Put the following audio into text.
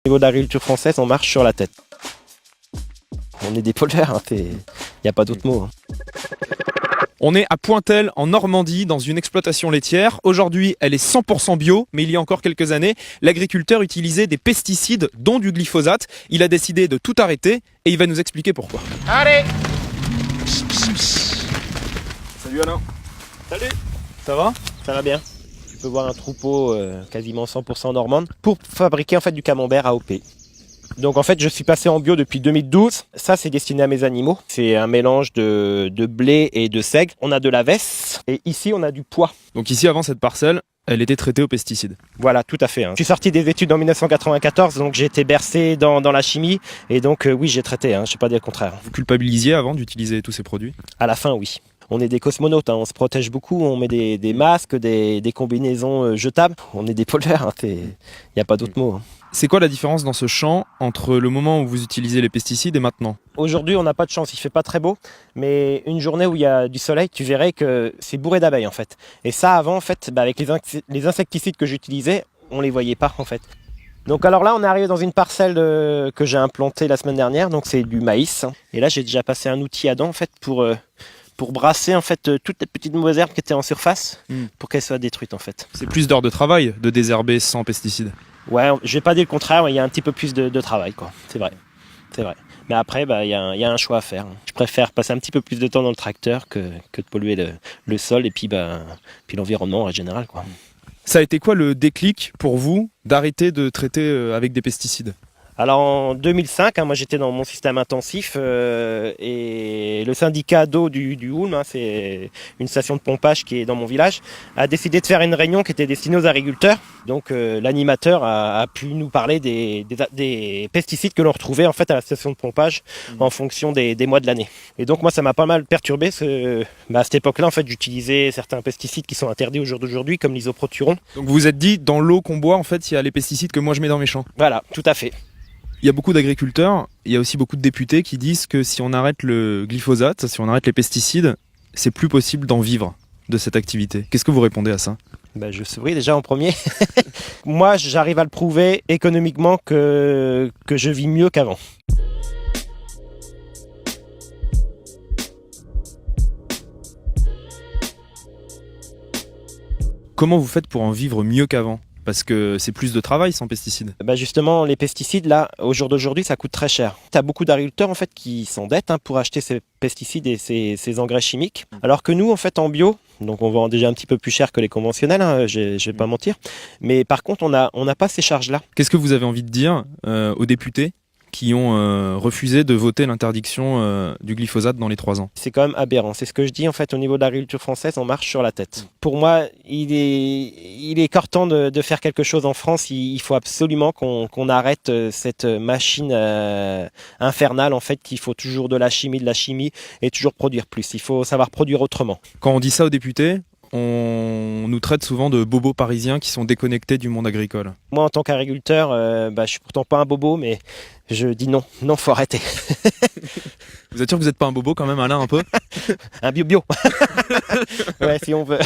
Au niveau de l'agriculture française, on marche sur la tête. On est des polvers, il n'y a pas d'autre mot. On est à Pointel, en Normandie, dans une exploitation laitière. Aujourd'hui, elle est 100% bio, mais il y a encore quelques années, l'agriculteur utilisait des pesticides, dont du glyphosate. Il a décidé de tout arrêter et il va nous expliquer pourquoi. Allez! Salut Alain. Salut! Ça va? Ça va bien. Tu peux voir un troupeau quasiment 100% normande pour fabriquer en fait du camembert AOP. Donc en fait je suis passé en bio depuis 2012. Ça c'est destiné à mes animaux. C'est un mélange de blé et de seigle. On a de la veste et ici on a du pois. Donc ici, avant cette parcelle, elle était traitée aux pesticides. Voilà, tout à fait. Je suis sorti des études en 1994, donc j'ai été bercé dans la chimie. Et donc oui, j'ai traité, je ne vais pas dire le contraire. Vous culpabilisiez avant d'utiliser tous ces produits? À la fin, oui. On est des cosmonautes, on se protège beaucoup, on met des masques, des combinaisons jetables. On est des polvers, il n'y a pas d'autre mot. C'est quoi la différence dans ce champ entre le moment où vous utilisez les pesticides et maintenant? Aujourd'hui, on n'a pas de chance, il fait pas très beau, mais une journée où il y a du soleil, tu verrais que c'est bourré d'abeilles en fait. Et ça, avant, en fait, avec les insecticides que j'utilisais, on les voyait pas en fait. Donc alors là, on est arrivé dans une parcelle que j'ai implantée la semaine dernière, donc c'est du maïs. Et là, j'ai déjà passé un outil à dents en fait pour brasser en fait toutes les petites mauvaises herbes qui étaient en surface pour qu'elles soient détruites en fait. C'est plus d'heures de travail de désherber sans pesticides. Ouais, je vais pas dire le contraire, il y a un petit peu plus de travail, quoi. C'est vrai. Mais après, il y a un choix à faire. Je préfère passer un petit peu plus de temps dans le tracteur que de polluer le sol et puis l'environnement en général, quoi. Ça a été quoi le déclic pour vous d'arrêter de traiter avec des pesticides? Alors en 2005, moi j'étais dans mon système intensif et le syndicat d'eau du Houlme, c'est une station de pompage qui est dans mon village, a décidé de faire une réunion qui était destinée aux agriculteurs. Donc l'animateur a pu nous parler des pesticides que l'on retrouvait en fait à la station de pompage en fonction des mois de l'année. Et donc moi ça m'a pas mal perturbé, à cette époque-là en fait j'utilisais certains pesticides qui sont interdits au jour d'aujourd'hui comme l'isoproturon. Donc vous vous êtes dit, dans l'eau qu'on boit, en fait, il y a les pesticides que moi je mets dans mes champs. Voilà, tout à fait. Il y a beaucoup d'agriculteurs, il y a aussi beaucoup de députés qui disent que si on arrête le glyphosate, si on arrête les pesticides, c'est plus possible d'en vivre de cette activité. Qu'est-ce que vous répondez à ça? Je souris déjà en premier. Moi, j'arrive à le prouver économiquement que je vis mieux qu'avant. Comment vous faites pour en vivre mieux qu'avant? Parce que c'est plus de travail sans pesticides. Justement, les pesticides, là, au jour d'aujourd'hui, ça coûte très cher. Tu as beaucoup d'agriculteurs en fait, qui s'endettent pour acheter ces pesticides et ces engrais chimiques. Alors que nous, en fait, en bio, donc on vend déjà un petit peu plus cher que les conventionnels, je vais pas mentir. Mais par contre, on n'a pas ces charges-là. Qu'est-ce que vous avez envie de dire aux députés qui ont refusé de voter l'interdiction du glyphosate dans les 3 ans? C'est quand même aberrant. C'est ce que je dis, en fait, au niveau de l'agriculture française, on marche sur la tête. Pour moi, il est temps de faire quelque chose en France. Il faut absolument qu'on arrête cette machine infernale, en fait, qu'il faut toujours de la chimie et toujours produire plus. Il faut savoir produire autrement. Quand on dit ça aux députés, on nous traite souvent de bobos parisiens qui sont déconnectés du monde agricole. Moi, en tant qu'agriculteur, je suis pourtant pas un bobo, mais je dis non, faut arrêter. Vous êtes sûr que vous n'êtes pas un bobo quand même, Alain, un peu? Un bio. Ouais, si on veut.